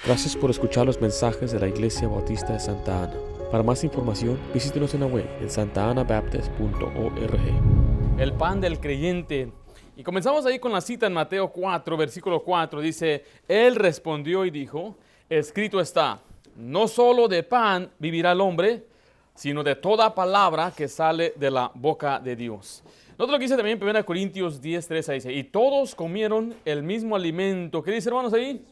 Gracias por escuchar los mensajes de la Iglesia Bautista de Santa Ana. Para más información, visítenos en la web en santaanabaptist.org. El pan del creyente. Y comenzamos ahí con la cita en Mateo 4, versículo 4. Dice, Él respondió y dijo, escrito está, no solo de pan vivirá el hombre, sino de toda palabra que sale de la boca de Dios. Note lo que dice también en 1 Corintios 10, 3, dice, y todos comieron el mismo alimento. ¿Qué dice, hermanos, ahí?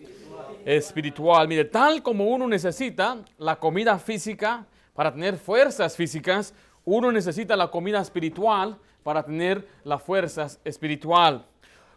Espiritual. Mire, tal como uno necesita la comida física para tener fuerzas físicas, uno necesita la comida espiritual para tener las fuerzas espiritual.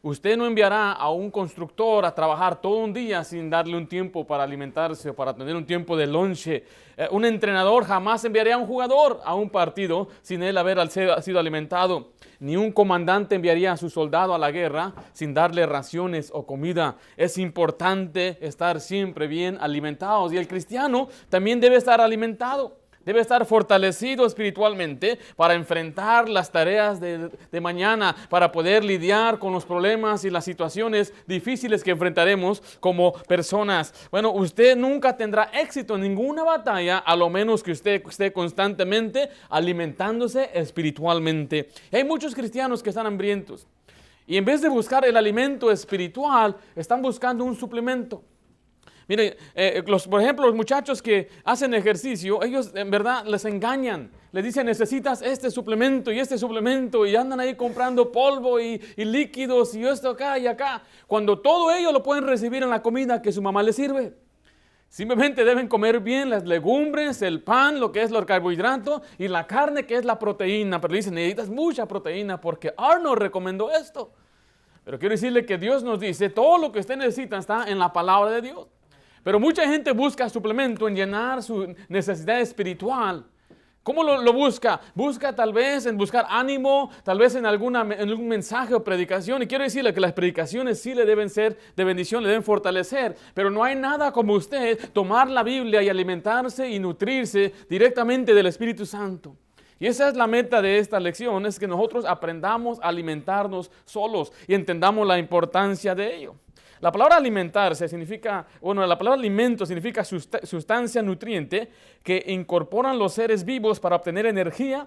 Usted no enviará a un constructor a trabajar todo un día sin darle un tiempo para alimentarse o para tener un tiempo de lonche. Un entrenador jamás enviaría a un jugador a un partido sin él haber sido alimentado. Ni un comandante enviaría a su soldado a la guerra sin darle raciones o comida. Es importante estar siempre bien alimentados y el cristiano también debe estar alimentado. Debe estar fortalecido espiritualmente para enfrentar las tareas de mañana, para poder lidiar con los problemas y las situaciones difíciles que enfrentaremos como personas. Bueno, usted nunca tendrá éxito en ninguna batalla, a lo menos que usted esté constantemente alimentándose espiritualmente. Hay muchos cristianos que están hambrientos y en vez de buscar el alimento espiritual, están buscando un suplemento. Mire, por ejemplo, los muchachos que hacen ejercicio, ellos en verdad les engañan. Les dicen, necesitas este suplemento y andan ahí comprando polvo y líquidos y esto acá y acá. Cuando todo ello lo pueden recibir en la comida que su mamá les sirve. Simplemente deben comer bien las legumbres, el pan, lo que es el carbohidrato y la carne que es la proteína. Pero dicen, necesitas mucha proteína porque Arnold recomendó esto. Pero quiero decirle que Dios nos dice, todo lo que usted necesita está en la palabra de Dios. Pero mucha gente busca suplemento en llenar su necesidad espiritual. ¿Cómo lo busca? Busca tal vez en buscar ánimo, tal vez en algún mensaje o predicación. Y quiero decirle que las predicaciones sí le deben ser de bendición, le deben fortalecer. Pero no hay nada como usted tomar la Biblia y alimentarse y nutrirse directamente del Espíritu Santo. Y esa es la meta de esta lección, es que nosotros aprendamos a alimentarnos solos y entendamos la importancia de ello. La palabra alimentarse significa, la palabra alimento significa sustancia nutriente que incorporan los seres vivos para obtener energía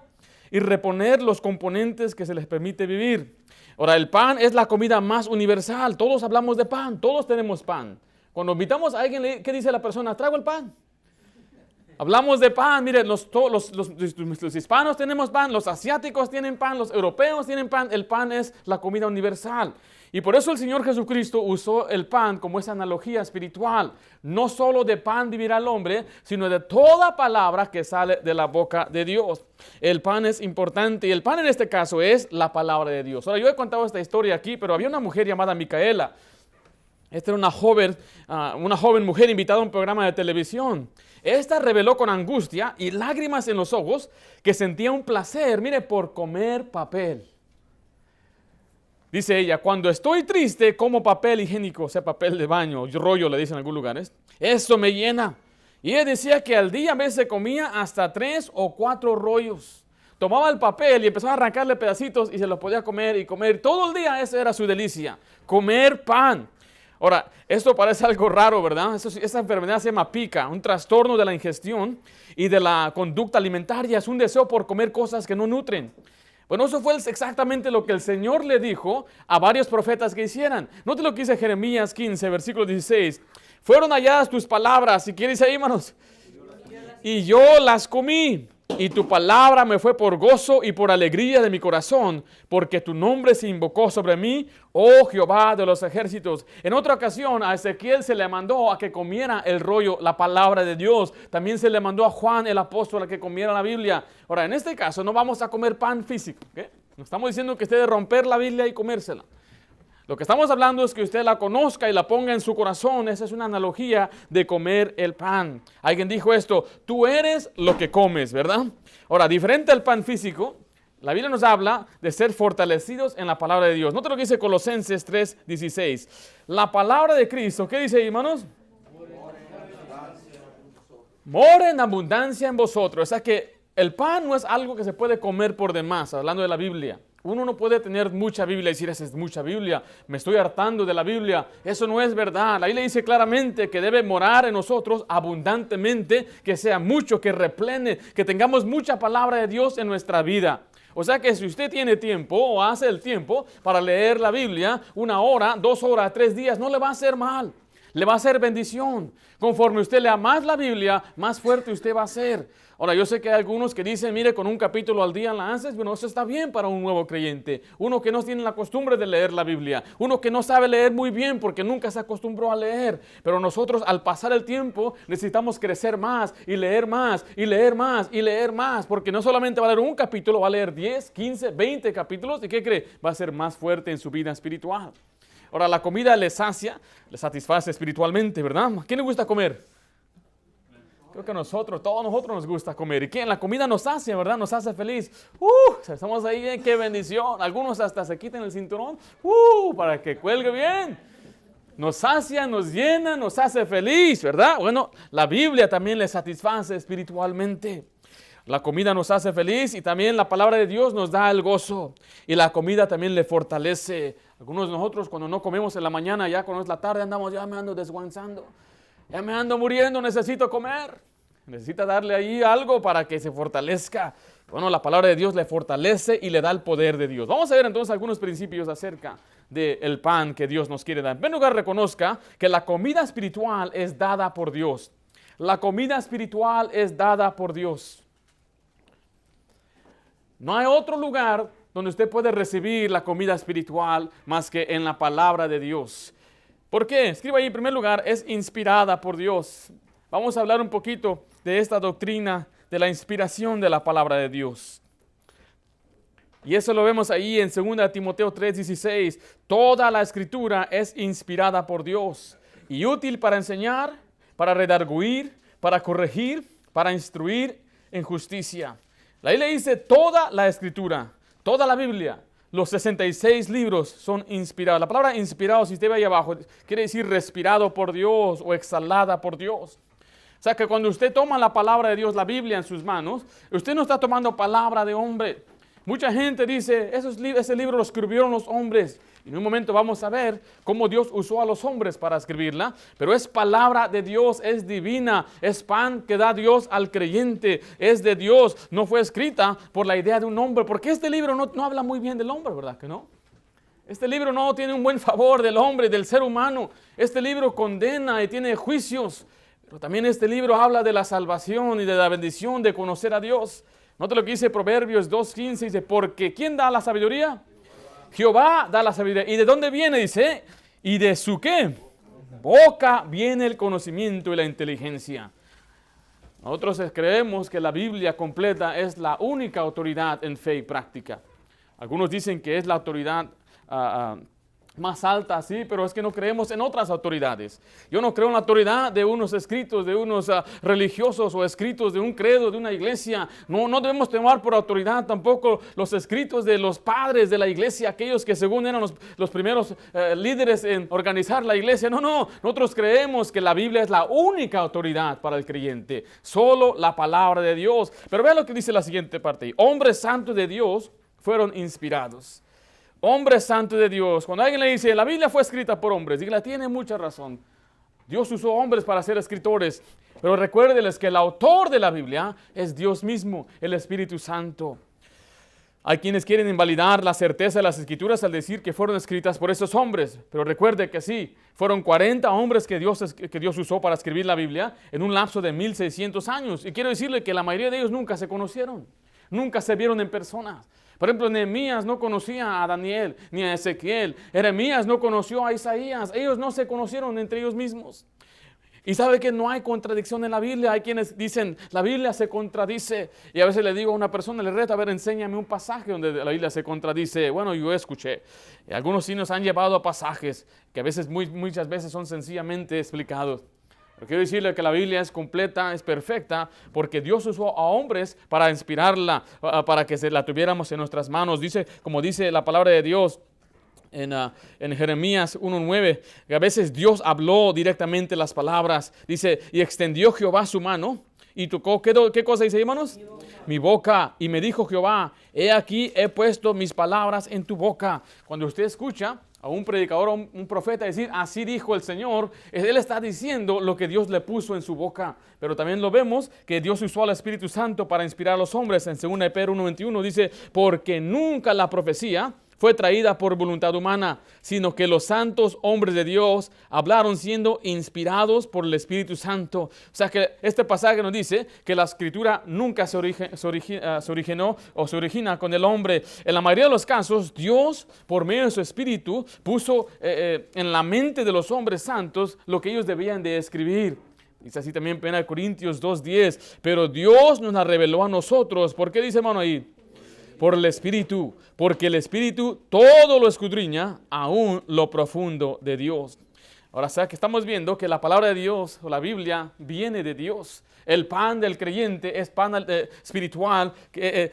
y reponer los componentes que se les permite vivir. Ahora, el pan es la comida más universal. Todos hablamos de pan, todos tenemos pan. Cuando invitamos a alguien, ¿qué dice la persona? Traigo el pan. Hablamos de pan, miren, los hispanos tenemos pan, los asiáticos tienen pan, los europeos tienen pan. El pan es la comida universal. Y por eso el Señor Jesucristo usó el pan como esa analogía espiritual. No solo de pan vivirá el hombre, sino de toda palabra que sale de la boca de Dios. El pan es importante y el pan en este caso es la palabra de Dios. Ahora, yo he contado esta historia aquí, pero había una mujer llamada Micaela. Esta era una joven mujer invitada a un programa de televisión. Esta reveló con angustia y lágrimas en los ojos que sentía un placer, mire, por comer papel. Dice ella, cuando estoy triste como papel higiénico, o sea, papel de baño, rollo le dicen en algunos lugares, eso me llena. Y ella decía que al día a veces comía hasta 3 o 4 rollos. Tomaba el papel y empezaba a arrancarle pedacitos y se los podía comer y comer. Todo el día esa era su delicia, comer pan. Ahora, esto parece algo raro, ¿verdad? Esta enfermedad se llama pica, un trastorno de la ingestión y de la conducta alimentaria. Es un deseo por comer cosas que no nutren. Bueno, eso fue exactamente lo que el Señor le dijo a varios profetas que hicieran. Note lo que dice Jeremías 15, versículo 16. Fueron halladas tus palabras, si quieres ahí, hermanos. Y yo las comí. Y tu palabra me fue por gozo y por alegría de mi corazón, porque tu nombre se invocó sobre mí, oh Jehová de los ejércitos. En otra ocasión a Ezequiel se le mandó a que comiera el rollo, la palabra de Dios. También se le mandó a Juan el apóstol a que comiera la Biblia. Ahora, en este caso no vamos a comer pan físico, ¿okay? No estamos diciendo que usted debe romper la Biblia y comérsela. Lo que estamos hablando es que usted la conozca y la ponga en su corazón. Esa es una analogía de comer el pan. Alguien dijo esto, tú eres lo que comes, ¿verdad? Ahora, diferente al pan físico, la Biblia nos habla de ser fortalecidos en la palabra de Dios. Note lo que dice Colosenses 3:16. La palabra de Cristo, ¿qué dice ahí, hermanos? Mora en abundancia en vosotros. O sea que el pan no es algo que se puede comer por demás, hablando de la Biblia. Uno no puede tener mucha Biblia y decir, esa es mucha Biblia, me estoy hartando de la Biblia. Eso no es verdad. La Biblia dice claramente que debe morar en nosotros abundantemente, que sea mucho, que replene, que tengamos mucha palabra de Dios en nuestra vida. O sea que si usted tiene tiempo o hace el tiempo para leer la Biblia, 1 hora, 2 horas, 3 días, no le va a hacer mal. Le va a hacer bendición. Conforme usted lea más la Biblia, más fuerte usted va a ser. Ahora, yo sé que hay algunos que dicen, mire, con un capítulo al día la haces. Bueno, eso está bien para un nuevo creyente. Uno que no tiene la costumbre de leer la Biblia. Uno que no sabe leer muy bien porque nunca se acostumbró a leer. Pero nosotros, al pasar el tiempo, necesitamos crecer más y leer más y leer más y leer más. Porque no solamente va a leer un capítulo, va a leer 10, 15, 20 capítulos. ¿Y qué cree? Va a ser más fuerte en su vida espiritual. Ahora, la comida le sacia, le satisface espiritualmente, ¿verdad? ¿A quién le gusta comer? Creo que todos nosotros nos gusta comer. ¿Y qué? La comida nos sacia, ¿verdad? Nos hace feliz. Estamos ahí, qué bendición. Algunos hasta se quitan el cinturón, para que cuelgue bien. Nos sacia, nos llena, nos hace feliz, ¿verdad? Bueno, la Biblia también le satisface espiritualmente. La comida nos hace feliz y también la palabra de Dios nos da el gozo. Y la comida también le fortalece. Algunos de nosotros cuando no comemos en la mañana, ya cuando es la tarde andamos, ya me ando desguanzando. Ya me ando muriendo, necesito comer. Necesita darle ahí algo para que se fortalezca. Bueno, la palabra de Dios le fortalece y le da el poder de Dios. Vamos a ver entonces algunos principios acerca del pan que Dios nos quiere dar. En primer lugar, reconozca que la comida espiritual es dada por Dios. La comida espiritual es dada por Dios. No hay otro lugar donde usted puede recibir la comida espiritual más que en la palabra de Dios. ¿Por qué? Escriba ahí en primer lugar, es inspirada por Dios. Vamos a hablar un poquito de esta doctrina de la inspiración de la palabra de Dios. Y eso lo vemos ahí en 2 Timoteo 3:16. Toda la escritura es inspirada por Dios y útil para enseñar, para redarguir, para corregir, para instruir en justicia. La Biblia dice toda la escritura, toda la Biblia. Los 66 libros son inspirados. La palabra inspirado, si usted ve ahí abajo, quiere decir respirado por Dios o exhalada por Dios. O sea que cuando usted toma la palabra de Dios, la Biblia en sus manos, usted no está tomando palabra de hombre. Mucha gente dice, ese libro lo escribieron los hombres. Y en un momento vamos a ver cómo Dios usó a los hombres para escribirla. Pero es palabra de Dios, es divina, es pan que da Dios al creyente, es de Dios. No fue escrita por la idea de un hombre, porque este libro no habla muy bien del hombre, ¿verdad que no? Este libro no tiene un buen favor del hombre, del ser humano. Este libro condena y tiene juicios. Pero también este libro habla de la salvación y de la bendición de conocer a Dios. Note lo que dice Proverbios 2:15, dice, porque ¿quién da la sabiduría? Jehová da la sabiduría. ¿Y de dónde viene? Dice, ¿y de su qué? Boca viene el conocimiento y la inteligencia. Nosotros creemos que la Biblia completa es la única autoridad en fe y práctica. Algunos dicen que es la autoridad más alta, sí, pero es que no creemos en otras autoridades. Yo no creo en la autoridad de unos escritos, de unos religiosos o escritos de un credo, de una iglesia. No debemos tomar por autoridad tampoco los escritos de los padres de la iglesia, aquellos que según eran los primeros líderes en organizar la iglesia. No, nosotros creemos que la Biblia es la única autoridad para el creyente, solo la palabra de Dios. Pero vean lo que dice la siguiente parte. Hombres santos de Dios fueron inspirados. Hombre santo de Dios. Cuando alguien le dice, la Biblia fue escrita por hombres, dígale, tiene mucha razón. Dios usó hombres para ser escritores. Pero recuérdenles que el autor de la Biblia es Dios mismo, el Espíritu Santo. Hay quienes quieren invalidar la certeza de las Escrituras al decir que fueron escritas por esos hombres. Pero recuerde que sí, fueron 40 hombres que Dios usó para escribir la Biblia en un lapso de 1600 años. Y quiero decirle que la mayoría de ellos nunca se conocieron. Nunca se vieron en persona. Por ejemplo, Nehemías no conocía a Daniel ni a Ezequiel. Jeremías no conoció a Isaías. Ellos no se conocieron entre ellos mismos. Y sabe que no hay contradicción en la Biblia. Hay quienes dicen, la Biblia se contradice. Y a veces le digo a una persona, le reto, a ver, enséñame un pasaje donde la Biblia se contradice. Bueno, yo escuché. Algunos sí nos han llevado a pasajes que a veces, muchas veces son sencillamente explicados. Pero quiero decirle que la Biblia es completa, es perfecta, porque Dios usó a hombres para inspirarla, para que la tuviéramos en nuestras manos. Dice, como dice la palabra de Dios en Jeremías 1:9, que a veces Dios habló directamente las palabras. Dice, y extendió Jehová su mano y tocó, ¿qué cosa dice, hermanos? mi boca. Y me dijo Jehová, he aquí he puesto mis palabras en tu boca. Cuando usted escucha a un predicador o un profeta decir, así dijo el Señor, él está diciendo lo que Dios le puso en su boca. Pero también lo vemos que Dios usó al Espíritu Santo para inspirar a los hombres. En 2 de Pedro 1:21 dice, porque nunca la profecía fue traída por voluntad humana, sino que los santos hombres de Dios hablaron siendo inspirados por el Espíritu Santo. O sea que este pasaje nos dice que la escritura nunca se originó o se origina con el hombre. En la mayoría de los casos, Dios, por medio de su Espíritu, puso en la mente de los hombres santos lo que ellos debían de escribir. Dice así también en 1 Corintios 2:10, pero Dios nos la reveló a nosotros. ¿Por qué dice, hermano, ahí? Por el Espíritu, porque el Espíritu todo lo escudriña, aún lo profundo de Dios. Ahora, o sea, que estamos viendo que la palabra de Dios o la Biblia viene de Dios. El pan del creyente es pan espiritual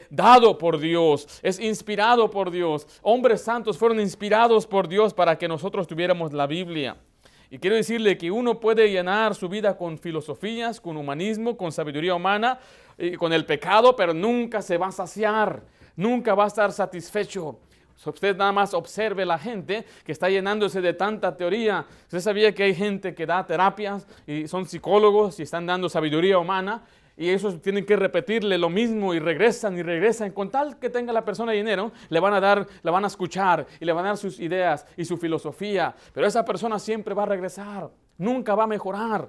dado por Dios, es inspirado por Dios. Hombres santos fueron inspirados por Dios para que nosotros tuviéramos la Biblia. Y quiero decirle que uno puede llenar su vida con filosofías, con humanismo, con sabiduría humana, con el pecado, pero nunca se va a saciar. Nunca va a estar satisfecho. Usted nada más observe la gente que está llenándose de tanta teoría. Usted sabía que hay gente que da terapias y son psicólogos y están dando sabiduría humana y esos tienen que repetirle lo mismo y regresan y regresan. Con tal que tenga la persona dinero, le van a escuchar y le van a dar sus ideas y su filosofía. Pero esa persona siempre va a regresar. Nunca va a mejorar.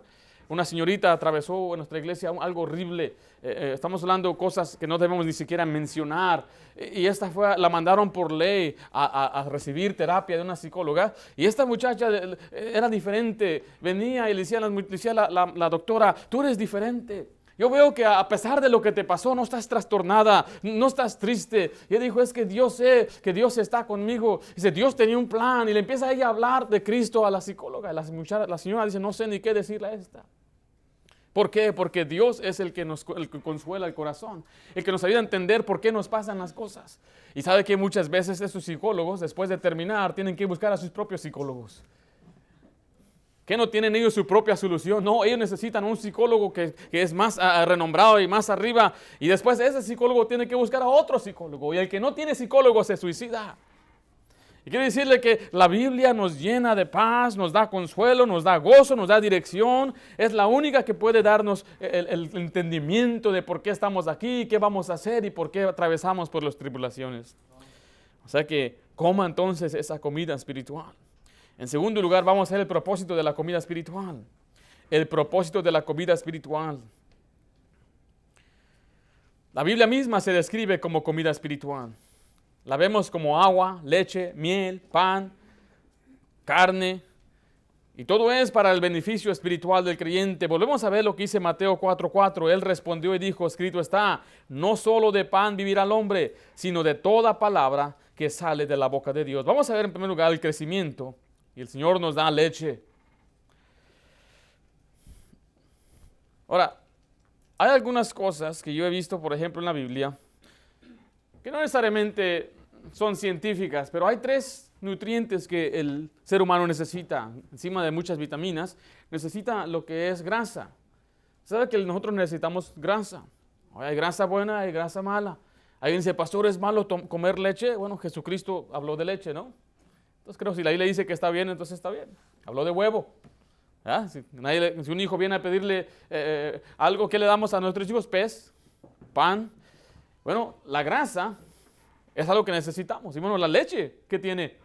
Una señorita atravesó en nuestra iglesia algo horrible. Estamos hablando de cosas que no debemos ni siquiera mencionar. Y esta la mandaron por ley a recibir terapia de una psicóloga. Y esta muchacha era diferente. Venía y le decía la doctora, tú eres diferente. Yo veo que a pesar de lo que te pasó, no estás trastornada, no estás triste. Y ella dijo, es que Dios sé que Dios está conmigo. Dice, Dios tenía un plan. Y le empieza a ella a hablar de Cristo a la psicóloga. La señora dice, no sé ni qué decirle a esta. ¿Por qué? Porque Dios es el que consuela el corazón, el que nos ayuda a entender por qué nos pasan las cosas. Y sabe que muchas veces estos psicólogos, después de terminar, tienen que buscar a sus propios psicólogos. ¿Que no tienen ellos su propia solución? No, ellos necesitan un psicólogo que es más renombrado y más arriba. Y después ese psicólogo tiene que buscar a otro psicólogo. Y el que no tiene psicólogo se suicida. Y quiero decirle que la Biblia nos llena de paz, nos da consuelo, nos da gozo, nos da dirección. Es la única que puede darnos el entendimiento de por qué estamos aquí, qué vamos a hacer y por qué atravesamos por las tribulaciones. O sea que coma entonces esa comida espiritual. En segundo lugar, vamos a ver el propósito de la comida espiritual. El propósito de la comida espiritual. La Biblia misma se describe como comida espiritual. La vemos como agua, leche, miel, pan, carne. Y todo es para el beneficio espiritual del creyente. Volvemos a ver lo que dice Mateo 4:4. Él respondió y dijo, escrito está, no solo de pan vivirá el hombre, sino de toda palabra que sale de la boca de Dios. Vamos a ver en primer lugar el crecimiento. Y el Señor nos da leche. Ahora, hay algunas cosas que yo he visto, por ejemplo, en la Biblia, que no necesariamente son científicas, pero hay 3 nutrientes que el ser humano necesita, encima de muchas vitaminas, necesita lo que es grasa. ¿Sabe que nosotros necesitamos grasa? Hay grasa buena, hay grasa mala. Alguien dice, pastor, ¿es malo comer leche? Bueno, Jesucristo habló de leche, ¿no? Entonces creo que si la Biblia dice que está bien, entonces está bien. Habló de huevo. Si un hijo viene a pedirle algo, ¿qué le damos a nuestros hijos? Pez, pan. Bueno, la grasa es algo que necesitamos. Y bueno, la leche, ¿qué tiene?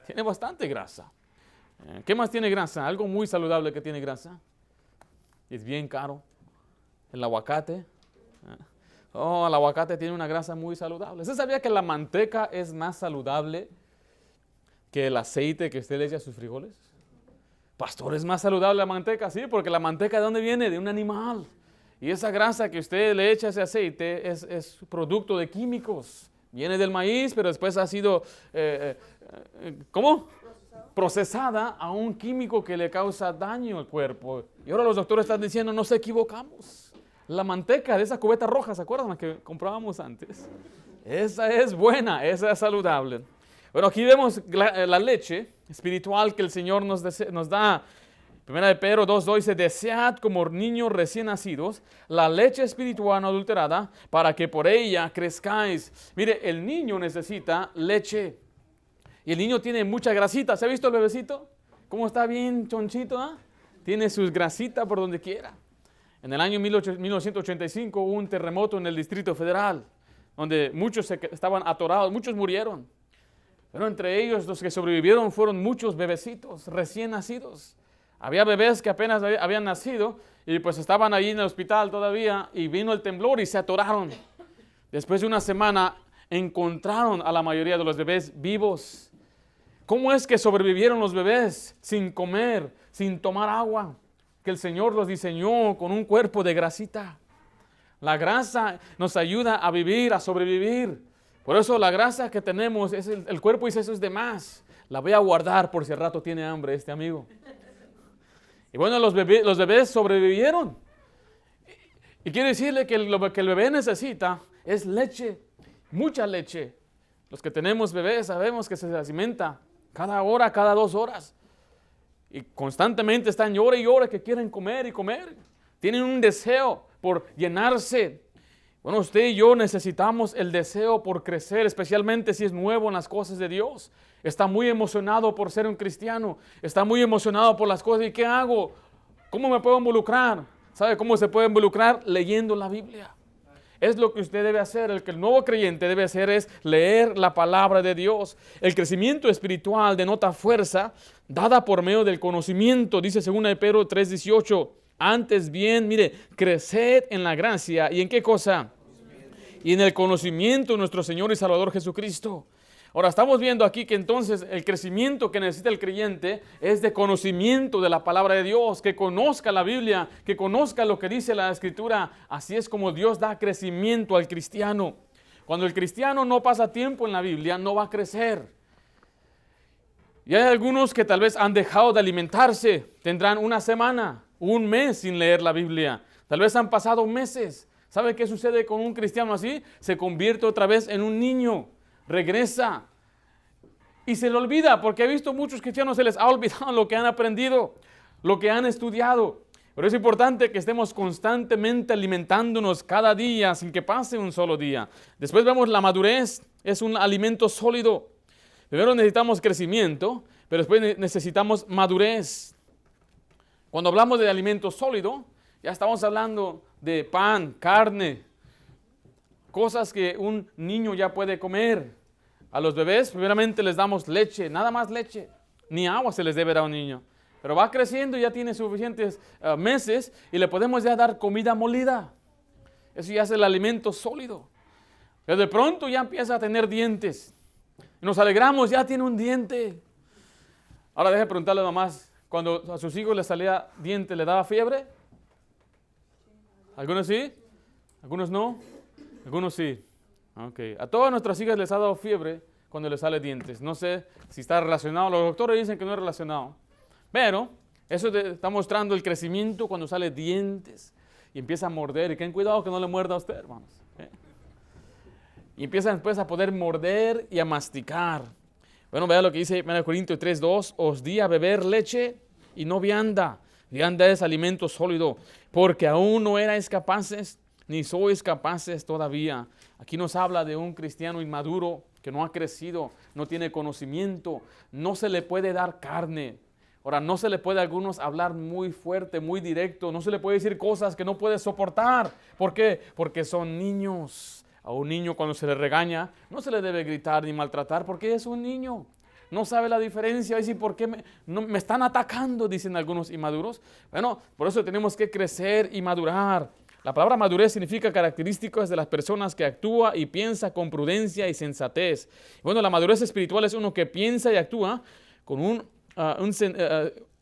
Tiene bastante grasa. ¿Qué más tiene grasa? Algo muy saludable que tiene grasa. Es bien caro. El aguacate. El aguacate tiene una grasa muy saludable. ¿Usted sabía que la manteca es más saludable que el aceite que usted le echa a sus frijoles? Pastor, ¿es más saludable la manteca? Sí, porque la manteca ¿de dónde viene? De un animal. Y esa grasa que usted le echa a ese aceite es producto de químicos. Viene del maíz, pero después ha sido, procesada a un químico que le causa daño al cuerpo. Y ahora los doctores están diciendo, nos equivocamos. La manteca de esa cubeta roja, ¿se acuerdan la que comprábamos antes? Esa es buena, esa es saludable. Bueno, aquí vemos la leche espiritual que el Señor nos da. Primera de Pedro 2:2 dice, desead como niños recién nacidos la leche espiritual no adulterada para que por ella crezcáis. Mire, el niño necesita leche. Y el niño tiene mucha grasita. ¿Se ha visto el bebecito? ¿Cómo está bien chonchito? ¿Ah? Tiene sus grasitas por donde quiera. En el año 1985 hubo un terremoto en el Distrito Federal, donde muchos estaban atorados, muchos murieron. Pero entre ellos los que sobrevivieron fueron muchos bebecitos recién nacidos. Había bebés que apenas habían nacido y pues estaban ahí en el hospital todavía y vino el temblor y se atoraron. Después de una semana encontraron a la mayoría de los bebés vivos. ¿Cómo es que sobrevivieron los bebés sin comer, sin tomar agua? Que el Señor los diseñó con un cuerpo de grasita. La grasa nos ayuda a vivir, a sobrevivir. Por eso la grasa que tenemos, el cuerpo dice, eso es de más. La voy a guardar por si al rato tiene hambre este amigo. Y bueno, los bebés sobrevivieron. Y quiero decirle que lo que el bebé necesita es leche, mucha leche. Los que tenemos bebés sabemos que se alimenta cada hora, cada 2 horas. Y constantemente están llore y llore que quieren comer y comer. Tienen un deseo por llenarse. Bueno, usted y yo necesitamos el deseo por crecer, especialmente si es nuevo en las cosas de Dios. Está muy emocionado por ser un cristiano. Está muy emocionado por las cosas. ¿Y qué hago? ¿Cómo me puedo involucrar? ¿Sabe cómo se puede involucrar? Leyendo la Biblia. Es lo que usted debe hacer. El que el nuevo creyente debe hacer es leer la palabra de Dios. El crecimiento espiritual denota fuerza dada por medio del conocimiento. Dice 2 de Pedro 3:18. Antes bien, mire, creced en la gracia. ¿Y en qué cosa? Y en el conocimiento de nuestro Señor y Salvador Jesucristo. Ahora estamos viendo aquí que entonces el crecimiento que necesita el creyente es de conocimiento de la palabra de Dios, que conozca la Biblia, que conozca lo que dice la Escritura. Así es como Dios da crecimiento al cristiano. Cuando el cristiano no pasa tiempo en la Biblia, no va a crecer. Y hay algunos que tal vez han dejado de alimentarse, tendrán una semana, un mes sin leer la Biblia. Tal vez han pasado meses. ¿Sabe qué sucede con un cristiano así? Se convierte otra vez en un niño. Regresa y se le olvida, porque he visto muchos cristianos se les ha olvidado lo que han aprendido, lo que han estudiado. Pero es importante que estemos constantemente alimentándonos cada día sin que pase un solo día. Después vemos la madurez, es un alimento sólido. Primero necesitamos crecimiento, pero después necesitamos madurez. Cuando hablamos de alimento sólido, ya estamos hablando de pan, carne, cosas que un niño ya puede comer. A los bebés primeramente les damos leche, nada más leche, ni agua se les debe dar a un niño. Pero va creciendo y ya tiene suficientes meses y le podemos ya dar comida molida. Eso ya es el alimento sólido. Pero de pronto ya empieza a tener dientes. Y nos alegramos, ya tiene un diente. Ahora deje preguntarle a las mamás, cuando a sus hijos les salía diente, ¿le daba fiebre? ¿Algunos sí? ¿Algunos no? Algunos sí. Okay. A todas nuestras hijas les ha dado fiebre cuando les sale dientes. No sé si está relacionado. Los doctores dicen que no es relacionado. Pero eso está mostrando el crecimiento cuando sale dientes y empieza a morder. Y ten cuidado que no le muerda a usted, hermanos. Y empieza después a poder morder y a masticar. Bueno, vea lo que dice 1 Corintios 3:2. Os di a beber leche y no vianda. Vianda es alimento sólido, porque aún no erais capaces, ni sois capaces todavía. Aquí nos habla de un cristiano inmaduro que no ha crecido, no tiene conocimiento, no se le puede dar carne. Ahora, no se le puede a algunos hablar muy fuerte, muy directo, no se le puede decir cosas que no puede soportar. ¿Por qué? Porque son niños. A un niño cuando se le regaña, no se le debe gritar ni maltratar porque es un niño. No sabe la diferencia. Y ¿por qué me están atacando? Dicen algunos inmaduros. Bueno, por eso tenemos que crecer y madurar. La palabra madurez significa características de las personas que actúa y piensa con prudencia y sensatez. Bueno, la madurez espiritual es uno que piensa y actúa con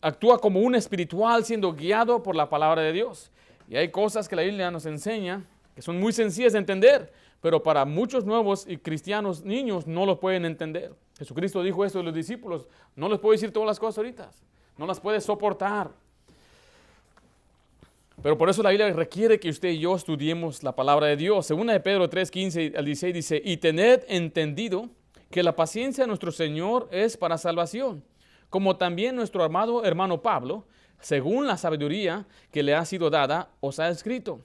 actúa como un espiritual siendo guiado por la palabra de Dios. Y hay cosas que la Biblia nos enseña que son muy sencillas de entender, pero para muchos nuevos y cristianos niños no lo pueden entender. Jesucristo dijo esto de los discípulos: no les puedo decir todas las cosas ahorita, no las puede soportar. Pero por eso la Biblia requiere que usted y yo estudiemos la palabra de Dios. Segunda de Pedro 3:15 al 16 dice: y tened entendido que la paciencia de nuestro Señor es para salvación, como también nuestro amado hermano Pablo, según la sabiduría que le ha sido dada, os ha escrito.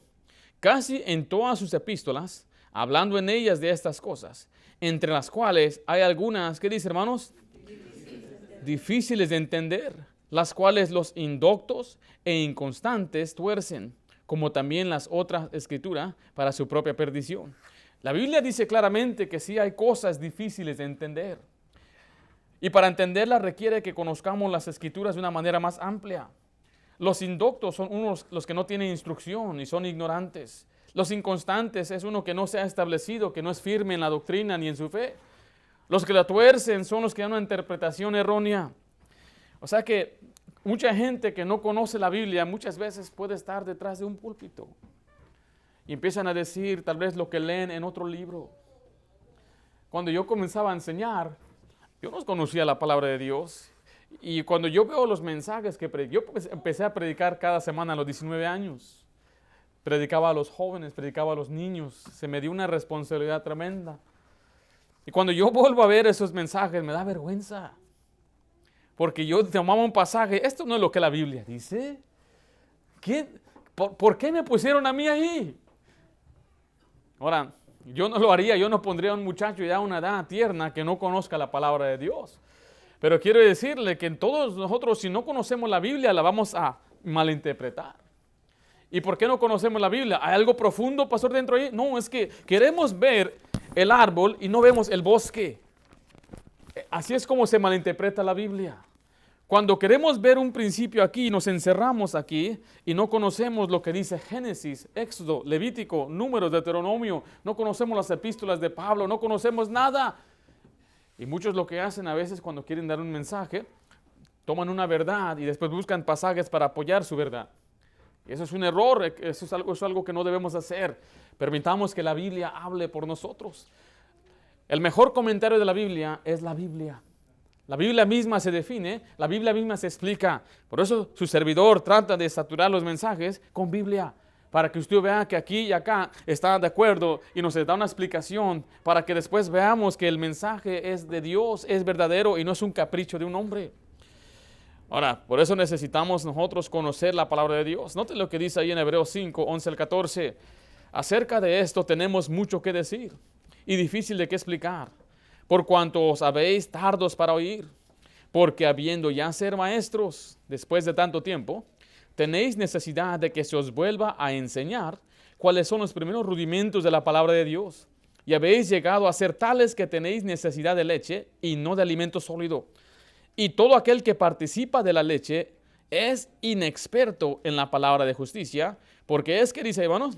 Casi en todas sus epístolas, hablando en ellas de estas cosas, entre las cuales hay algunas, ¿qué dice, hermanos? Difíciles de entender, las cuales los indoctos e inconstantes tuercen, como también las otras escrituras, para su propia perdición. La Biblia dice claramente que sí hay cosas difíciles de entender. Y para entenderlas requiere que conozcamos las escrituras de una manera más amplia. Los indoctos son los que no tienen instrucción y son ignorantes. Los inconstantes es uno que no se ha establecido, que no es firme en la doctrina ni en su fe. Los que la tuercen son los que dan una interpretación errónea. O sea que mucha gente que no conoce la Biblia muchas veces puede estar detrás de un púlpito y empiezan a decir tal vez lo que leen en otro libro. Cuando yo comenzaba a enseñar, yo no conocía la palabra de Dios. Y cuando yo veo los mensajes yo empecé a predicar cada semana a los 19 años. Predicaba a los jóvenes, predicaba a los niños. Se me dio una responsabilidad tremenda. Y cuando yo vuelvo a ver esos mensajes, me da vergüenza. Porque yo tomaba un pasaje, esto no es lo que la Biblia dice. ¿Por qué me pusieron a mí ahí? Ahora, yo no lo haría, yo no pondría a un muchacho ya a una edad tierna que no conozca la palabra de Dios. Pero quiero decirle que todos nosotros, si no conocemos la Biblia, la vamos a malinterpretar. ¿Y por qué no conocemos la Biblia? ¿Hay algo profundo, pastor, dentro de ahí? No, es que queremos ver el árbol y no vemos el bosque. Así es como se malinterpreta la Biblia. Cuando queremos ver un principio aquí, nos encerramos aquí y no conocemos lo que dice Génesis, Éxodo, Levítico, Números, Deuteronomio, no conocemos las epístolas de Pablo, no conocemos nada. Y muchos lo que hacen a veces cuando quieren dar un mensaje, toman una verdad y después buscan pasajes para apoyar su verdad. Y eso es un error, eso es algo que no debemos hacer. Permitamos que la Biblia hable por nosotros. El mejor comentario de la Biblia es la Biblia. La Biblia misma se define, la Biblia misma se explica. Por eso su servidor trata de saturar los mensajes con Biblia, para que usted vea que aquí y acá está de acuerdo y nos da una explicación, para que después veamos que el mensaje es de Dios, es verdadero y no es un capricho de un hombre. Ahora, por eso necesitamos nosotros conocer la palabra de Dios. Note lo que dice ahí en Hebreos 5, 11 al 14. Acerca de esto tenemos mucho que decir y difícil de qué explicar, por cuanto os habéis tardos para oír, porque habiendo ya ser maestros después de tanto tiempo, tenéis necesidad de que se os vuelva a enseñar cuáles son los primeros rudimentos de la palabra de Dios, y habéis llegado a ser tales que tenéis necesidad de leche y no de alimento sólido. Y todo aquel que participa de la leche es inexperto en la palabra de justicia, porque es, ¿qué dice, hermanos?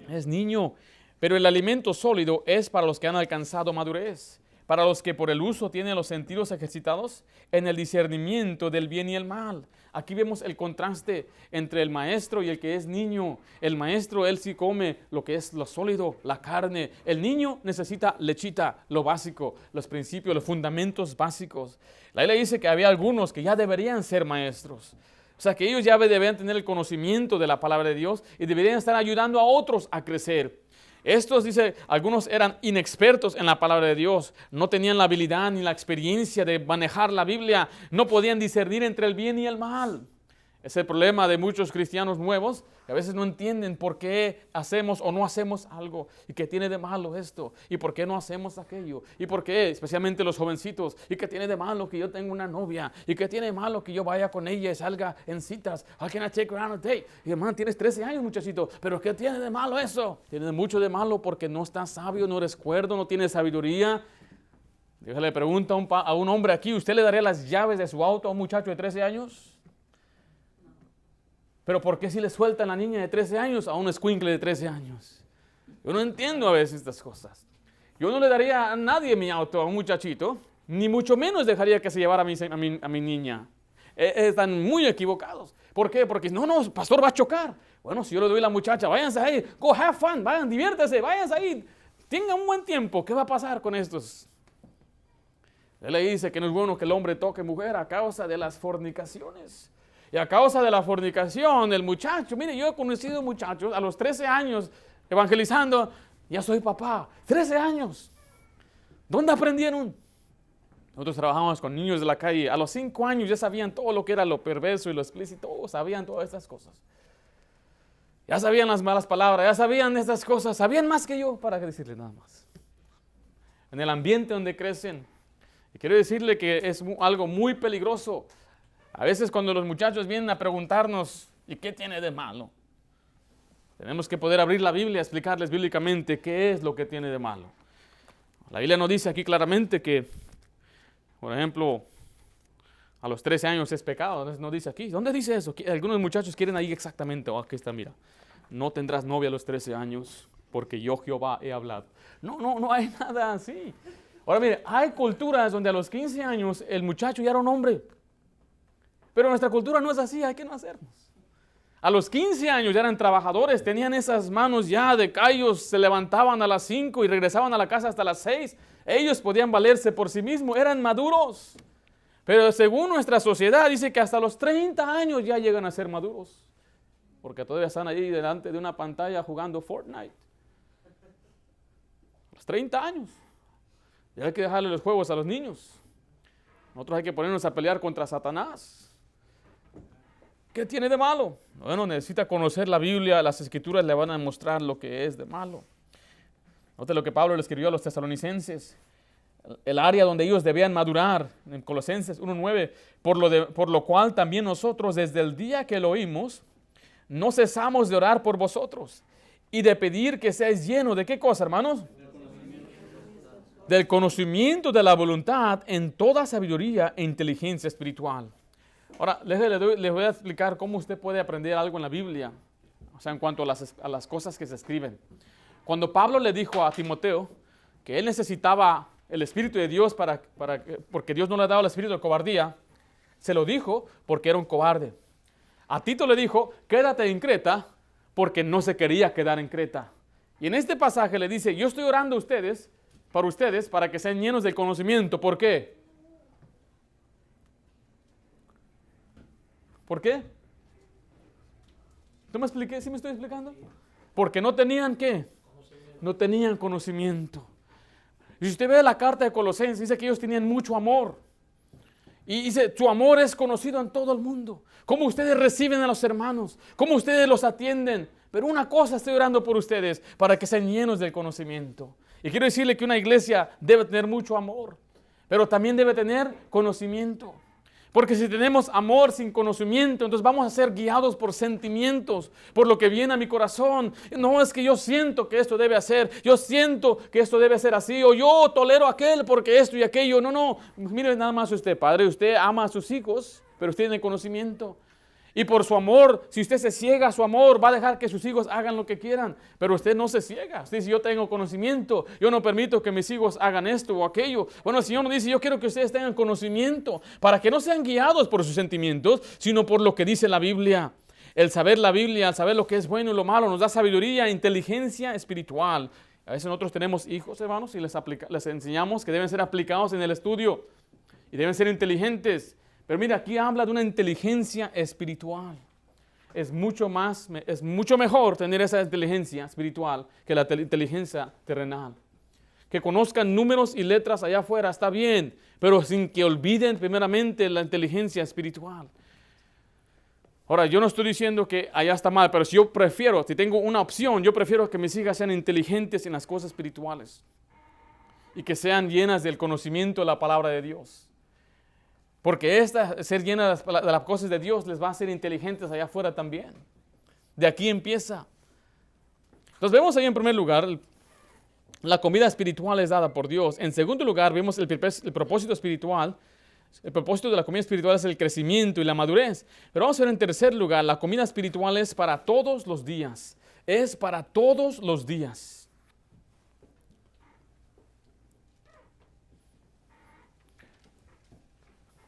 Es niño. Pero el alimento sólido es para los que han alcanzado madurez, para los que por el uso tienen los sentidos ejercitados en el discernimiento del bien y el mal. Aquí vemos el contraste entre el maestro y el que es niño. El maestro, él sí come lo que es lo sólido, la carne. El niño necesita lechita, lo básico, los principios, los fundamentos básicos. La Biblia dice que había algunos que ya deberían ser maestros. O sea, que ellos ya deberían tener el conocimiento de la palabra de Dios y deberían estar ayudando a otros a crecer. Estos, dice, algunos eran inexpertos en la palabra de Dios, no tenían la habilidad ni la experiencia de manejar la Biblia, no podían discernir entre el bien y el mal. Es el problema de muchos cristianos nuevos, que a veces no entienden por qué hacemos o no hacemos algo, y qué tiene de malo esto, y por qué no hacemos aquello, y por qué, especialmente los jovencitos, y qué tiene de malo que yo tenga una novia, y qué tiene de malo que yo vaya con ella y salga en citas. How can I take her on a date? Y hermano, tienes 13 años, muchachito, pero ¿qué tiene de malo eso? Tiene mucho de malo porque no estás sabio, no eres cuerdo, no tienes sabiduría. Yo le pregunto a un hombre aquí, ¿usted le daría las llaves de su auto a un muchacho de 13 años? Pero ¿por qué si le sueltan a la niña de 13 años a un escuincle de 13 años? Yo no entiendo a veces estas cosas. Yo no le daría a nadie mi auto a un muchachito, ni mucho menos dejaría que se llevara a mi niña. Están muy equivocados. ¿Por qué? Porque no, pastor, va a chocar. Bueno, si yo le doy a la muchacha, váyanse ahí, go have fun, vayan, diviértase, váyanse ahí, tengan un buen tiempo. ¿Qué va a pasar con estos? Él le dice que no es bueno que el hombre toque mujer a causa de las fornicaciones. Y a causa de la fornicación, el muchacho, mire, yo he conocido muchachos a los 13 años evangelizando, ya soy papá, 13 años. ¿Dónde aprendieron? Nosotros trabajamos con niños de la calle. A los 5 años ya sabían todo lo que era lo perverso y lo explícito. Sabían todas estas cosas. Ya sabían las malas palabras, ya sabían estas cosas. Sabían más que yo, para decirles nada más. En el ambiente donde crecen. Y quiero decirle que es algo muy peligroso. A veces cuando los muchachos vienen a preguntarnos, ¿y qué tiene de malo? Tenemos que poder abrir la Biblia y explicarles bíblicamente qué es lo que tiene de malo. La Biblia nos dice aquí claramente que, por ejemplo, a los 13 años es pecado. No dice aquí. ¿Dónde dice eso? Algunos muchachos quieren ahí exactamente. Oh, aquí está, mira. No tendrás novia a los 13 años porque yo Jehová he hablado. No hay nada así. Ahora mire, hay culturas donde a los 15 años el muchacho ya era un hombre. Pero nuestra cultura no es así, hay que no hacernos. A los 15 años ya eran trabajadores, tenían esas manos ya de callos, se levantaban a las 5 y regresaban a la casa hasta las 6. Ellos podían valerse por sí mismos, eran maduros. Pero según nuestra sociedad dice que hasta los 30 años ya llegan a ser maduros. Porque todavía están ahí delante de una pantalla jugando Fortnite. A los 30 años. Y hay que dejarle los juegos a los niños. Nosotros hay que ponernos a pelear contra Satanás. ¿Qué tiene de malo? Bueno, necesita conocer la Biblia, las Escrituras le van a mostrar lo que es de malo. Note lo que Pablo le escribió a los tesalonicenses. El área donde ellos debían madurar, en Colosenses 1:9, por lo cual también nosotros desde el día que lo oímos, no cesamos de orar por vosotros y de pedir que seáis llenos de ¿qué cosa, hermanos? Del conocimiento de la voluntad en toda sabiduría e inteligencia espiritual. Ahora, les voy a explicar cómo usted puede aprender algo en la Biblia, o sea, en cuanto a las cosas que se escriben. Cuando Pablo le dijo a Timoteo que él necesitaba el Espíritu de Dios porque Dios no le ha dado el espíritu de cobardía, se lo dijo porque era un cobarde. A Tito le dijo, quédate en Creta, porque no se quería quedar en Creta. Y en este pasaje le dice, yo estoy orando para ustedes, para que sean llenos del conocimiento. ¿Por qué? ¿Por qué? ¿Tú me expliqué? ¿Sí me estoy explicando? Porque no tenían ¿qué? No tenían conocimiento. Y si usted ve la carta de Colosenses, dice que ellos tenían mucho amor. Y dice, su amor es conocido en todo el mundo. Cómo ustedes reciben a los hermanos, cómo ustedes los atienden. Pero una cosa estoy orando por ustedes, para que sean llenos del conocimiento. Y quiero decirle que una iglesia debe tener mucho amor, pero también debe tener conocimiento. Porque si tenemos amor sin conocimiento, entonces vamos a ser guiados por sentimientos, por lo que viene a mi corazón. No es que yo siento que esto debe hacer, yo siento que esto debe ser así, o yo tolero a aquel porque esto y aquello. No, mire nada más usted, padre, usted ama a sus hijos, pero usted tiene conocimiento. Y por su amor, si usted se ciega a su amor, va a dejar que sus hijos hagan lo que quieran. Pero usted no se ciega. Usted dice, yo tengo conocimiento. Yo no permito que mis hijos hagan esto o aquello. Bueno, el Señor nos dice, yo quiero que ustedes tengan conocimiento para que no sean guiados por sus sentimientos, sino por lo que dice la Biblia. El saber la Biblia, el saber lo que es bueno y lo malo, nos da sabiduría, inteligencia espiritual. A veces nosotros tenemos hijos, hermanos, y les enseñamos que deben ser aplicados en el estudio y deben ser inteligentes. Pero mira, aquí habla de una inteligencia espiritual. Es mucho mejor tener esa inteligencia espiritual que la inteligencia terrenal. Que conozcan números y letras allá afuera, está bien, pero sin que olviden primeramente la inteligencia espiritual. Ahora, yo no estoy diciendo que allá está mal, pero si tengo una opción, yo prefiero que mis hijas sean inteligentes en las cosas espirituales y que sean llenas del conocimiento de la palabra de Dios. Porque ser llena de las cosas de Dios les va a hacer inteligentes allá afuera también. De aquí empieza. Entonces vemos ahí en primer lugar, la comida espiritual es dada por Dios. En segundo lugar, vemos el propósito espiritual. El propósito de la comida espiritual es el crecimiento y la madurez. Pero vamos a ver en tercer lugar, la comida espiritual es para todos los días. Es para todos los días.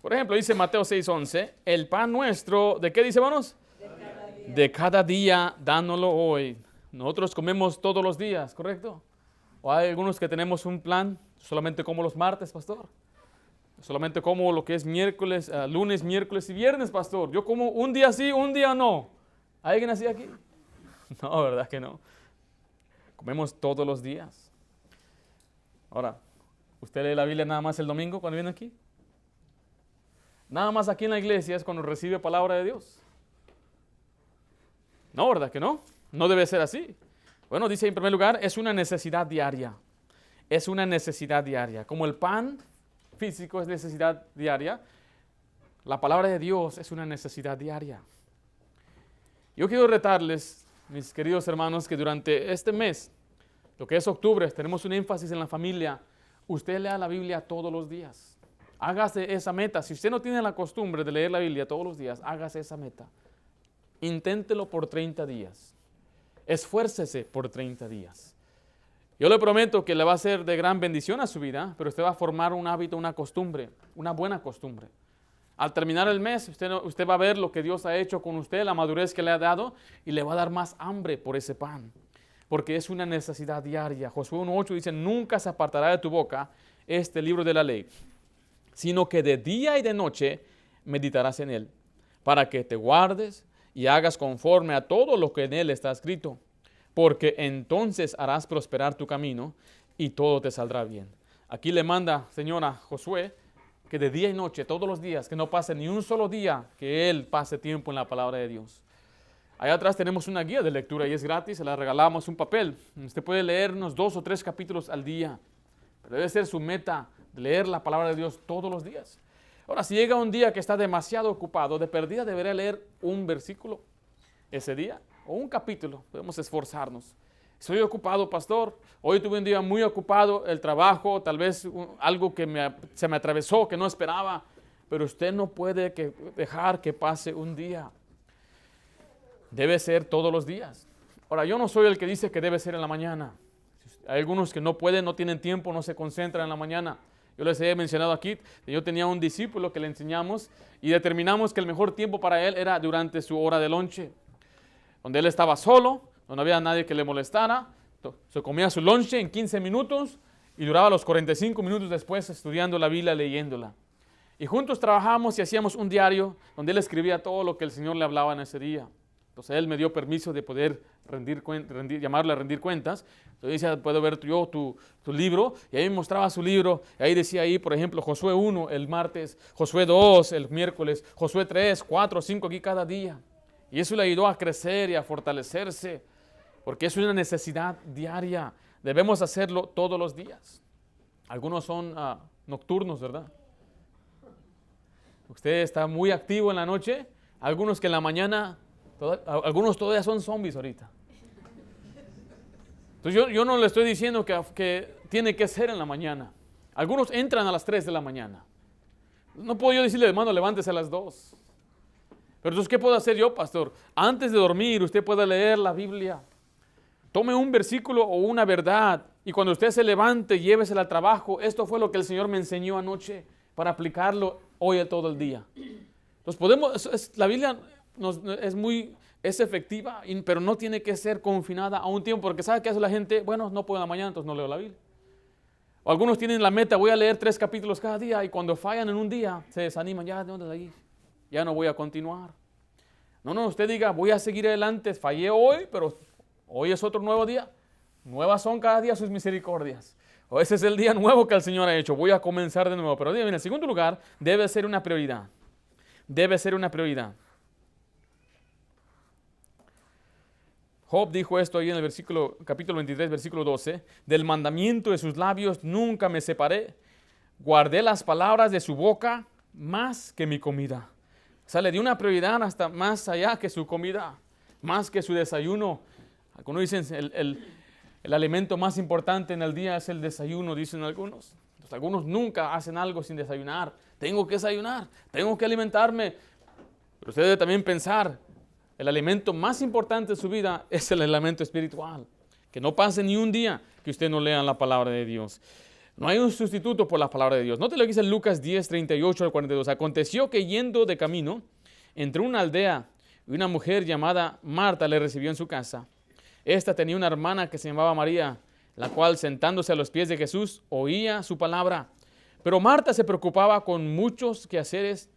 Por ejemplo, dice Mateo 6:11, el pan nuestro, ¿de qué dice, hermanos? De cada día, dánoslo hoy. Nosotros comemos todos los días, ¿correcto? O hay algunos que tenemos un plan, solamente como los martes, pastor. Solamente como lo que es miércoles, lunes, miércoles y viernes, pastor. Yo como un día sí, un día no. ¿Hay alguien así aquí? No, verdad que no. Comemos todos los días. Ahora, ¿Usted lee la Biblia nada más el domingo cuando viene aquí? Nada más aquí en la iglesia es cuando recibe palabra de Dios. No, ¿verdad que no? No debe ser así. Bueno, dice en primer lugar, es una necesidad diaria. Es una necesidad diaria. Como el pan físico es necesidad diaria, la palabra de Dios es una necesidad diaria. Yo quiero retarles, mis queridos hermanos, que durante este mes, lo que es octubre, tenemos un énfasis en la familia. Usted lea la Biblia todos los días. Hágase esa meta. Si usted no tiene la costumbre de leer la Biblia todos los días, hágase esa meta. Inténtelo por 30 días. Esfuércese por 30 días. Yo le prometo que le va a ser de gran bendición a su vida, pero usted va a formar un hábito, una costumbre, una buena costumbre. Al terminar el mes, usted va a ver lo que Dios ha hecho con usted, la madurez que le ha dado, y le va a dar más hambre por ese pan, porque es una necesidad diaria. Josué 1:8 dice, nunca se apartará de tu boca este libro de la ley, sino que de día y de noche meditarás en él, para que te guardes y hagas conforme a todo lo que en él está escrito, porque entonces harás prosperar tu camino y todo te saldrá bien. Aquí le manda, Señor, a Josué, que de día y noche, todos los días, que no pase ni un solo día que él pase tiempo en la palabra de Dios. Allá atrás tenemos una guía de lectura y es gratis, se la regalamos un papel. Usted puede leernos 2 o 3 capítulos al día, pero debe ser su meta, leer la palabra de Dios todos los días. Ahora, si llega un día que está demasiado ocupado, de perdida debería leer un versículo ese día o un capítulo. Podemos esforzarnos. Estoy ocupado, pastor. Hoy tuve un día muy ocupado, el trabajo, tal vez algo que se me atravesó, que no esperaba. Pero usted no puede dejar que pase un día. Debe ser todos los días. Ahora, yo no soy el que dice que debe ser en la mañana. Hay algunos que no pueden, no tienen tiempo, no se concentran en la mañana. Yo les he mencionado aquí, yo tenía un discípulo que le enseñamos y determinamos que el mejor tiempo para él era durante su hora de lonche, donde él estaba solo, donde no había nadie que le molestara, se comía su lonche en 15 minutos y duraba los 45 minutos después estudiando la Biblia, leyéndola. Y juntos trabajamos y hacíamos un diario donde él escribía todo lo que el Señor le hablaba en ese día. Entonces él me dio permiso de poder llamarle a rendir cuentas. Entonces decía, puedo ver yo tu libro, y ahí me mostraba su libro, y ahí decía ahí, por ejemplo, Josué 1 el martes, Josué 2 el miércoles, Josué 3, 4, 5 aquí cada día. Y eso le ayudó a crecer y a fortalecerse, porque es una necesidad diaria. Debemos hacerlo todos los días. Algunos son nocturnos, ¿verdad? Usted está muy activo en la noche, algunos que en la mañana, algunos todavía son zombies ahorita. Entonces yo no le estoy diciendo que tiene que ser en la mañana. Algunos entran a las 3 de la mañana. No puedo yo decirle, hermano, levántese a las 2. Pero entonces, ¿qué puedo hacer yo, pastor? Antes de dormir, usted puede leer la Biblia. Tome un versículo o una verdad y cuando usted se levante, llévesela al trabajo. Esto fue lo que el Señor me enseñó anoche para aplicarlo hoy a todo el día. Entonces la Biblia es efectiva, pero no tiene que ser confinada a un tiempo, porque ¿sabe qué hace la gente? Bueno, no puedo en la mañana, entonces no leo la Biblia. O algunos tienen la meta, voy a leer 3 capítulos cada día, y cuando fallan en un día, se desaniman, ya, ¿de dónde de ahí? Ya no voy a continuar. No, usted diga, voy a seguir adelante, fallé hoy, pero hoy es otro nuevo día. Nuevas son cada día sus misericordias. O ese es el día nuevo que el Señor ha hecho, voy a comenzar de nuevo. Pero dígame, en el segundo lugar, debe ser una prioridad. Debe ser una prioridad. Job dijo esto ahí en el capítulo 23, versículo 12. Del mandamiento de sus labios nunca me separé. Guardé las palabras de su boca más que mi comida. Sale de una prioridad hasta más allá que su comida, más que su desayuno. Algunos dicen el alimento más importante en el día es el desayuno, dicen algunos. Entonces, algunos nunca hacen algo sin desayunar. Tengo que desayunar, tengo que alimentarme. Pero usted debe también pensar, el alimento más importante de su vida es el alimento espiritual. Que no pase ni un día que usted no lea la palabra de Dios. No hay un sustituto por la palabra de Dios. Note lo que dice Lucas 10, 38 al 42. Aconteció que yendo de camino, entre una aldea y una mujer llamada Marta le recibió en su casa. Esta tenía una hermana que se llamaba María, la cual sentándose a los pies de Jesús oía su palabra. Pero Marta se preocupaba con muchos quehaceres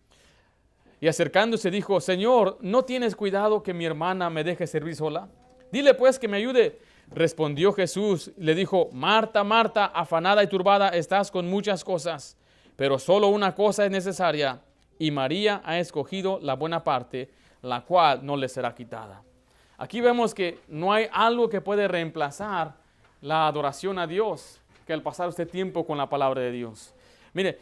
y acercándose dijo, Señor, ¿no tienes cuidado que mi hermana me deje servir sola? Dile pues que me ayude. Respondió Jesús, le dijo, Marta, Marta, afanada y turbada estás con muchas cosas, pero solo una cosa es necesaria, y María ha escogido la buena parte, la cual no le será quitada. Aquí vemos que no hay algo que puede reemplazar la adoración a Dios que el pasar usted tiempo con la palabra de Dios. Mire,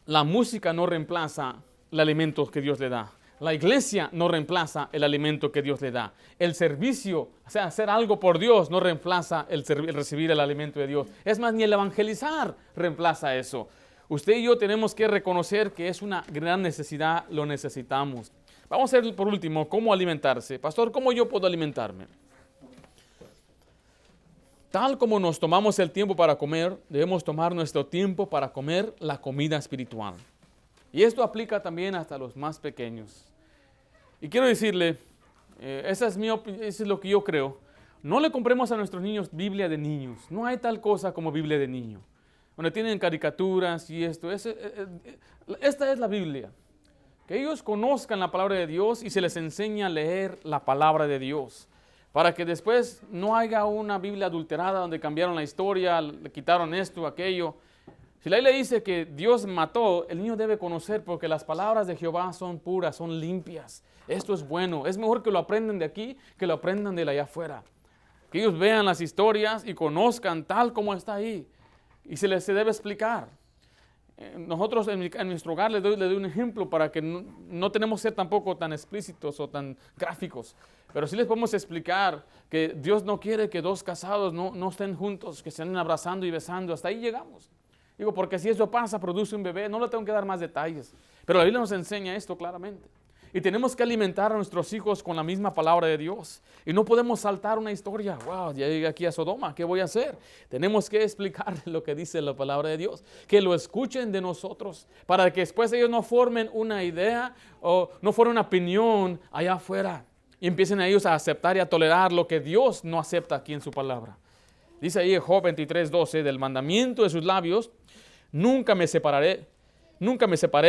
la música no reemplaza el alimento que Dios le da. La iglesia no reemplaza el alimento que Dios le da. El servicio, o sea, hacer algo por Dios no reemplaza el recibir el alimento de Dios. Es más, ni el evangelizar reemplaza eso. Usted y yo tenemos que reconocer que es una gran necesidad, lo necesitamos. Vamos a ver por último cómo alimentarse. Pastor, ¿cómo yo puedo alimentarme? Tal como nos tomamos el tiempo para comer, debemos tomar nuestro tiempo para comer la comida espiritual. Y esto aplica también hasta los más pequeños. Y quiero decirle, eso es lo que yo creo. No le compremos a nuestros niños Biblia de niños. No hay tal cosa como Biblia de niño. Donde tienen caricaturas y esto. Esta es la Biblia. Que ellos conozcan la palabra de Dios y se les enseña a leer la palabra de Dios. Para que después no haya una Biblia adulterada donde cambiaron la historia, le quitaron esto, aquello. Si la Biblia dice que Dios mató, el niño debe conocer porque las palabras de Jehová son puras, son limpias. Esto es bueno. Es mejor que lo aprendan de aquí que lo aprendan de allá afuera. Que ellos vean las historias y conozcan tal como está ahí. Y se debe explicar. Nosotros en nuestro hogar les doy un ejemplo para que no tenemos que ser tampoco tan explícitos o tan gráficos. Pero sí les podemos explicar que Dios no quiere que dos casados no estén juntos, que se estén abrazando y besando. Hasta ahí llegamos. Digo, porque si eso pasa, produce un bebé, no le tengo que dar más detalles. Pero la Biblia nos enseña esto claramente. Y tenemos que alimentar a nuestros hijos con la misma palabra de Dios. Y no podemos saltar una historia. Wow, ya llegué aquí a Sodoma, ¿qué voy a hacer? Tenemos que explicar lo que dice la palabra de Dios. Que lo escuchen de nosotros. Para que después ellos no formen una idea o no formen una opinión allá afuera. Y empiecen a ellos a aceptar y a tolerar lo que Dios no acepta aquí en su palabra. Dice ahí en Job 23:12, del mandamiento de sus labios, nunca me separé,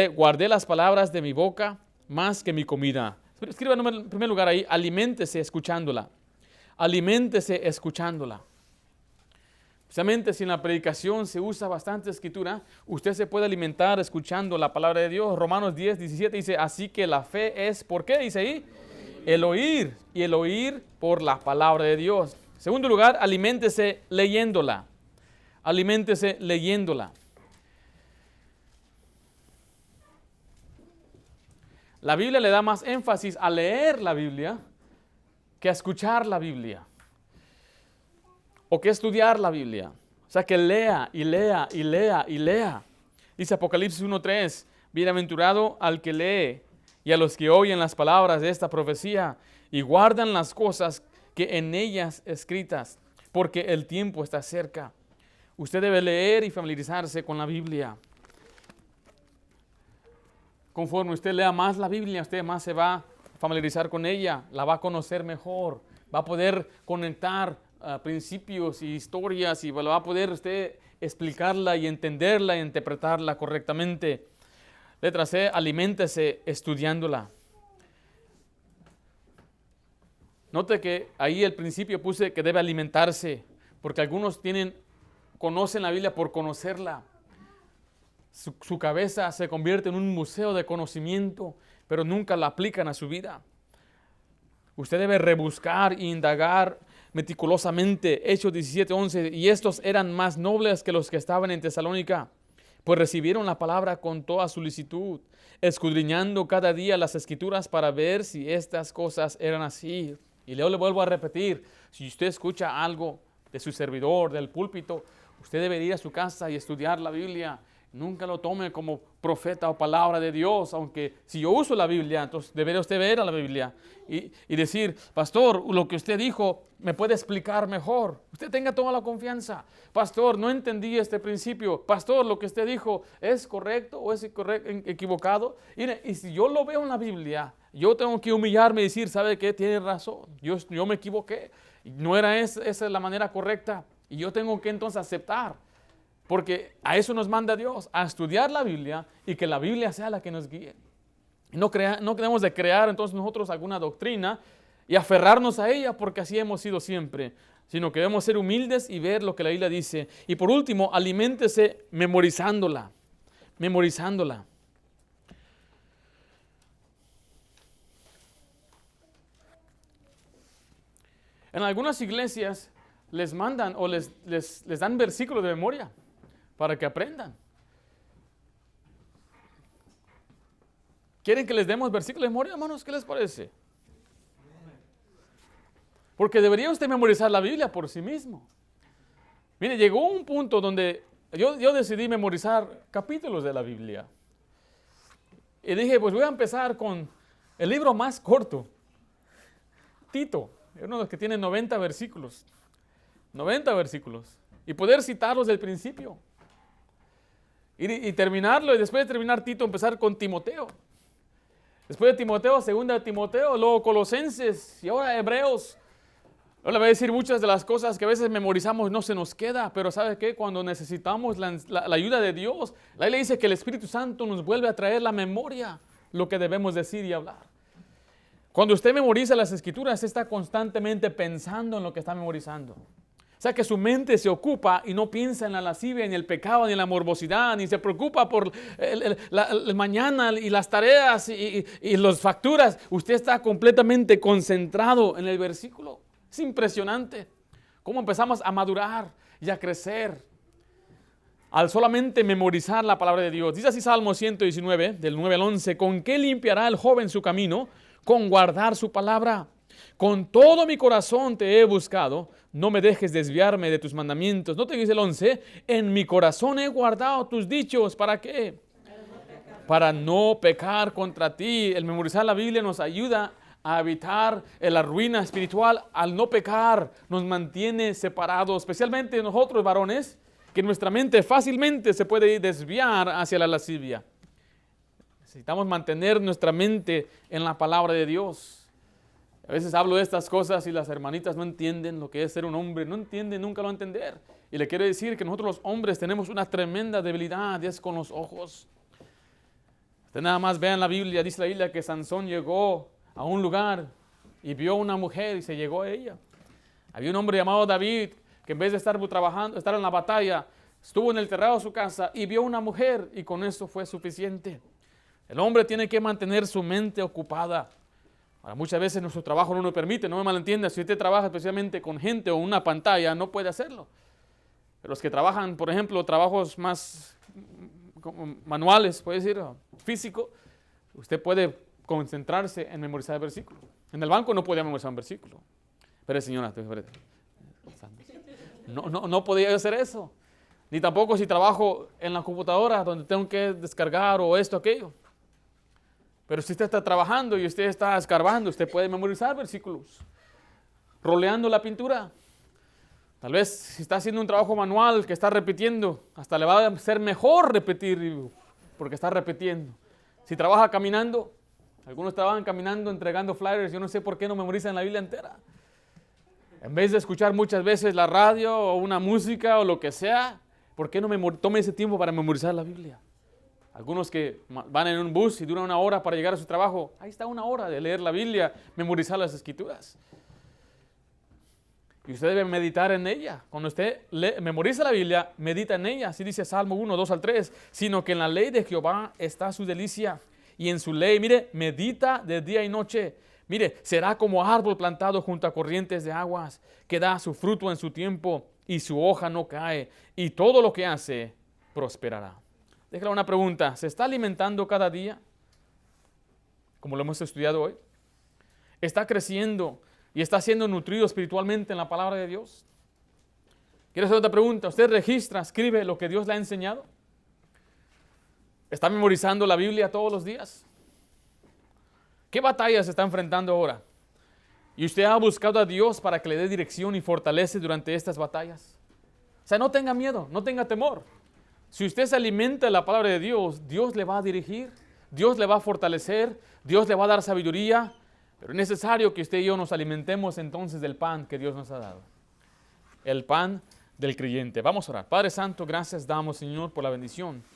guardé las palabras de mi boca más que mi comida. Escriba en primer lugar ahí, aliméntese escuchándola. Aliméntese escuchándola. Precisamente si en la predicación se usa bastante escritura, usted se puede alimentar escuchando la palabra de Dios. Romanos 10:17 dice, así que la fe es, ¿por qué? Dice ahí, el oír, y el oír por la palabra de Dios. Segundo lugar, aliméntese leyéndola. Aliméntese leyéndola. La Biblia le da más énfasis a leer la Biblia que a escuchar la Biblia. O que estudiar la Biblia. O sea, que lea y lea y lea y lea. Dice Apocalipsis 1:3, bienaventurado al que lee y a los que oyen las palabras de esta profecía y guardan las cosas que en ellas escritas, porque el tiempo está cerca. Usted debe leer y familiarizarse con la Biblia. Conforme usted lea más la Biblia, usted más se va a familiarizar con ella, la va a conocer mejor, va a poder conectar principios y historias y va a poder usted explicarla y entenderla e interpretarla correctamente. Letra C, aliméntese estudiándola. Note que ahí al principio puse que debe alimentarse, porque algunos conocen la Biblia por conocerla. Su cabeza se convierte en un museo de conocimiento, pero nunca la aplican a su vida. Usted debe rebuscar e indagar meticulosamente. Hechos 17:11, y estos eran más nobles que los que estaban en Tesalónica, pues recibieron la palabra con toda solicitud, escudriñando cada día las Escrituras para ver si estas cosas eran así. Y luego le vuelvo a repetir, si usted escucha algo de su servidor, del púlpito, usted debe ir a su casa y estudiar la Biblia. Nunca lo tome como profeta o palabra de Dios, aunque si yo uso la Biblia, entonces debería usted ver a la Biblia y decir, pastor, lo que usted dijo me puede explicar mejor. Usted tenga toda la confianza. Pastor, no entendí este principio. Pastor, lo que usted dijo, ¿es correcto o es equivocado? Y si yo lo veo en la Biblia, yo tengo que humillarme y decir, ¿sabe qué? Tiene razón. Yo me equivoqué. No era esa es la manera correcta. Y yo tengo que entonces aceptar. Porque a eso nos manda Dios, a estudiar la Biblia y que la Biblia sea la que nos guíe. No debemos de crear entonces nosotros alguna doctrina y aferrarnos a ella porque así hemos sido siempre, sino que debemos ser humildes y ver lo que la Biblia dice. Y por último, aliméntese memorizándola. Memorizándola. En algunas iglesias les mandan o les dan versículos de memoria para que aprendan. ¿Quieren que les demos versículos de memoria, hermanos? ¿Qué les parece? Porque debería usted memorizar la Biblia por sí mismo. Mire, llegó un punto donde yo decidí memorizar capítulos de la Biblia. Y dije, pues voy a empezar con el libro más corto, Tito. Es uno de los que tiene 90 versículos. 90 versículos. Y poder citarlos del principio. Y terminarlo, y después de terminar Tito, empezar con Timoteo. Después de Timoteo, segunda de Timoteo, luego Colosenses y ahora Hebreos. Yo le voy a decir muchas de las cosas que a veces memorizamos no se nos queda, pero ¿sabe qué? Cuando necesitamos la ayuda de Dios, la Biblia dice que el Espíritu Santo nos vuelve a traer la memoria, lo que debemos decir y hablar. Cuando usted memoriza las Escrituras, está constantemente pensando en lo que está memorizando. O sea que su mente se ocupa y no piensa en la lascivia, ni el pecado, ni en la morbosidad, ni se preocupa por el mañana y las tareas y las facturas. Usted está completamente concentrado en el versículo. Es impresionante cómo empezamos a madurar y a crecer al solamente memorizar la palabra de Dios. Dice así Salmo 119, del 9 al 11, ¿con qué limpiará el joven su camino? Con guardar su palabra. Con todo mi corazón te he buscado, no me dejes desviarme de tus mandamientos. ¿No te dice el 11? En mi corazón he guardado tus dichos. ¿Para qué? Para no pecar contra ti. El memorizar la Biblia nos ayuda a evitar la ruina espiritual. Al no pecar nos mantiene separados, especialmente nosotros varones, que nuestra mente fácilmente se puede desviar hacia la lascivia. Necesitamos mantener nuestra mente en la palabra de Dios. A veces hablo de estas cosas y las hermanitas no entienden lo que es ser un hombre, no entienden, nunca lo van a entender. Y le quiero decir que nosotros los hombres tenemos una tremenda debilidad, y es con los ojos. Usted nada más vea en la Biblia, dice la Biblia que Sansón llegó a un lugar y vio una mujer y se llegó a ella. Había un hombre llamado David que en vez de estar trabajando, estar en la batalla, estuvo en el terrado de su casa y vio una mujer y con eso fue suficiente. El hombre tiene que mantener su mente ocupada. Ahora, muchas veces nuestro trabajo no nos permite, no me malentienda, si usted trabaja especialmente con gente o una pantalla, no puede hacerlo. Pero los que trabajan, por ejemplo, trabajos más manuales, puede decir, físico, usted puede concentrarse en memorizar el versículo. En el banco no podía memorizar un versículo. Pero señora, no podía hacer eso. Ni tampoco si trabajo en la computadora donde tengo que descargar o esto, aquello. Pero si usted está trabajando y usted está escarbando, usted puede memorizar versículos, roleando la pintura. Tal vez si está haciendo un trabajo manual que está repitiendo, hasta le va a ser mejor repetir porque está repitiendo. Si trabaja caminando, algunos trabajan caminando, entregando flyers, yo no sé por qué no memorizan la Biblia entera. En vez de escuchar muchas veces la radio o una música o lo que sea, ¿por qué no tome ese tiempo para memorizar la Biblia? Algunos que van en un bus y duran una hora para llegar a su trabajo, ahí está una hora de leer la Biblia, memorizar las Escrituras. Y usted debe meditar en ella. Cuando usted memoriza la Biblia, medita en ella. Así dice Salmo 1, 2 al 3. Sino que en la ley de Jehová está su delicia. Y en su ley, mire, medita de día y noche. Mire, será como árbol plantado junto a corrientes de aguas, que da su fruto en su tiempo y su hoja no cae. Y todo lo que hace prosperará. Déjale una pregunta. ¿Se está alimentando cada día? Como lo hemos estudiado hoy. ¿Está creciendo y está siendo nutrido espiritualmente en la palabra de Dios? Quiero hacer otra pregunta. ¿Usted registra, escribe lo que Dios le ha enseñado? ¿Está memorizando la Biblia todos los días? ¿Qué batallas se está enfrentando ahora? ¿Y usted ha buscado a Dios para que le dé dirección y fortalece durante estas batallas? O sea, no tenga miedo, no tenga temor. Si usted se alimenta de la palabra de Dios, Dios le va a dirigir, Dios le va a fortalecer, Dios le va a dar sabiduría, pero es necesario que usted y yo nos alimentemos entonces del pan que Dios nos ha dado. El pan del creyente. Vamos a orar. Padre Santo, gracias damos, Señor, por la bendición